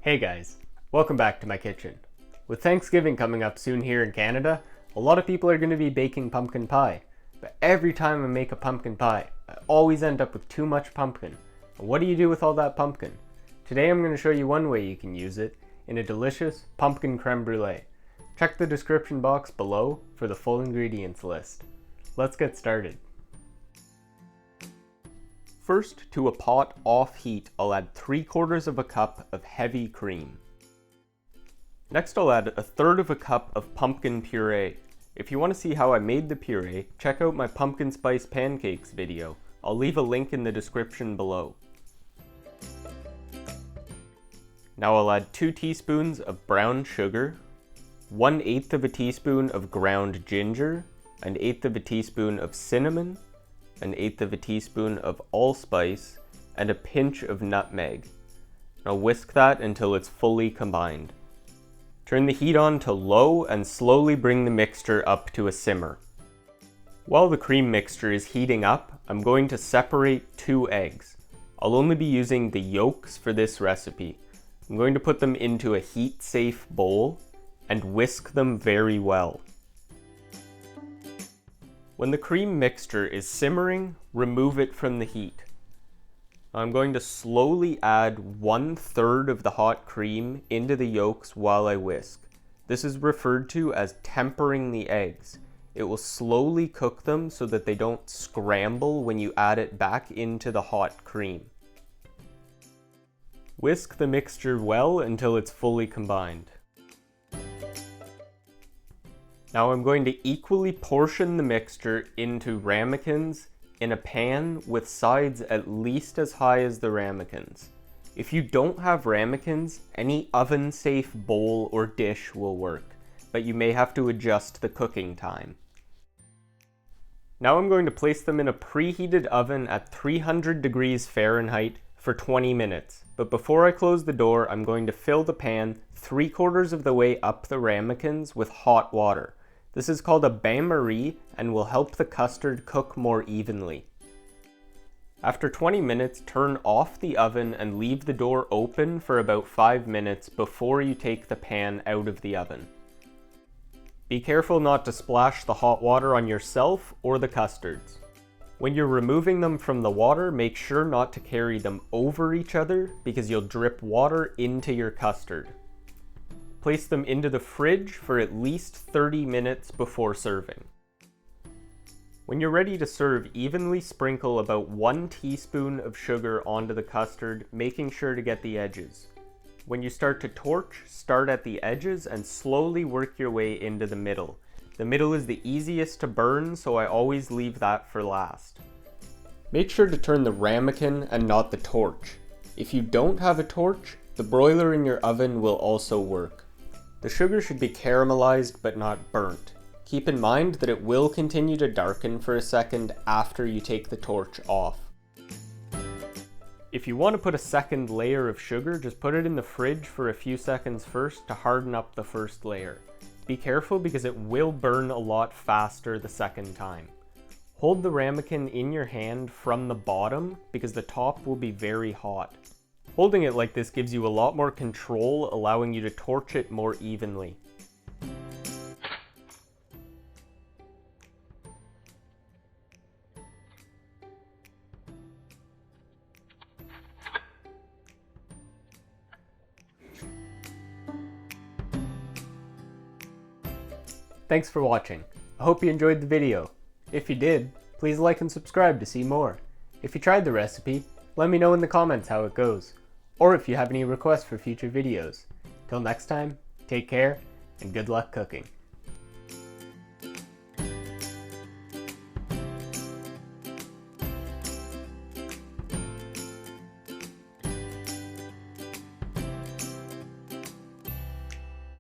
Hey guys, welcome back to my kitchen. With Thanksgiving coming up soon here in Canada, a lot of people are going to be baking pumpkin pie. But every time I make a pumpkin pie, I always end up with too much pumpkin. And what do you do with all that pumpkin? Today I'm going to show you one way you can use it in a delicious pumpkin creme brulee. Check the description box below for the full ingredients list. Let's get started. First, to a pot off heat, I'll add 3/4 of a cup of heavy cream. Next, I'll add 1/3 cup of pumpkin puree. If you want to see how I made the puree, check out my pumpkin spice pancakes video. I'll leave a link in the description below. Now I'll add 2 teaspoons of brown sugar, 1/8 of a teaspoon of ground ginger, 1/8 of a teaspoon of cinnamon, 1/8 of a teaspoon of allspice, and a pinch of nutmeg. Now whisk that until it's fully combined. Turn the heat on to low and slowly bring the mixture up to a simmer. While the cream mixture is heating up, I'm going to separate 2 eggs. I'll only be using the yolks for this recipe. I'm going to put them into a heat-safe bowl and whisk them very well. When the cream mixture is simmering, remove it from the heat. I'm going to slowly add 1/3 of the hot cream into the yolks while I whisk. This is referred to as tempering the eggs. It will slowly cook them so that they don't scramble when you add it back into the hot cream. Whisk the mixture well until it's fully combined. Now I'm going to equally portion the mixture into ramekins in a pan with sides at least as high as the ramekins. If you don't have ramekins, any oven-safe bowl or dish will work, but you may have to adjust the cooking time. Now I'm going to place them in a preheated oven at 300 degrees Fahrenheit for 20 minutes. But before I close the door, I'm going to fill the pan 3/4 of the way up the ramekins with hot water. This is called a bain-marie and will help the custard cook more evenly. After 20 minutes, turn off the oven and leave the door open for about 5 minutes before you take the pan out of the oven. Be careful not to splash the hot water on yourself or the custards. When you're removing them from the water, make sure not to carry them over each other because you'll drip water into your custard. Place them into the fridge for at least 30 minutes before serving. When you're ready to serve, evenly sprinkle about 1 teaspoon of sugar onto the custard, making sure to get the edges. When you start to torch, start at the edges and slowly work your way into the middle. The middle is the easiest to burn, so I always leave that for last. Make sure to turn the ramekin and not the torch. If you don't have a torch, the broiler in your oven will also work. The sugar should be caramelized but not burnt. Keep in mind that it will continue to darken for a second after you take the torch off. If you want to put a second layer of sugar, just put it in the fridge for a few seconds first to harden up the first layer. Be careful because it will burn a lot faster the second time. Hold the ramekin in your hand from the bottom because the top will be very hot. Holding it like this gives you a lot more control, allowing you to torch it more evenly. Thanks for watching. I hope you enjoyed the video. If you did, please like and subscribe to see more. If you tried the recipe, let me know in the comments how it goes, or if you have any requests for future videos. Till next time, take care and good luck cooking.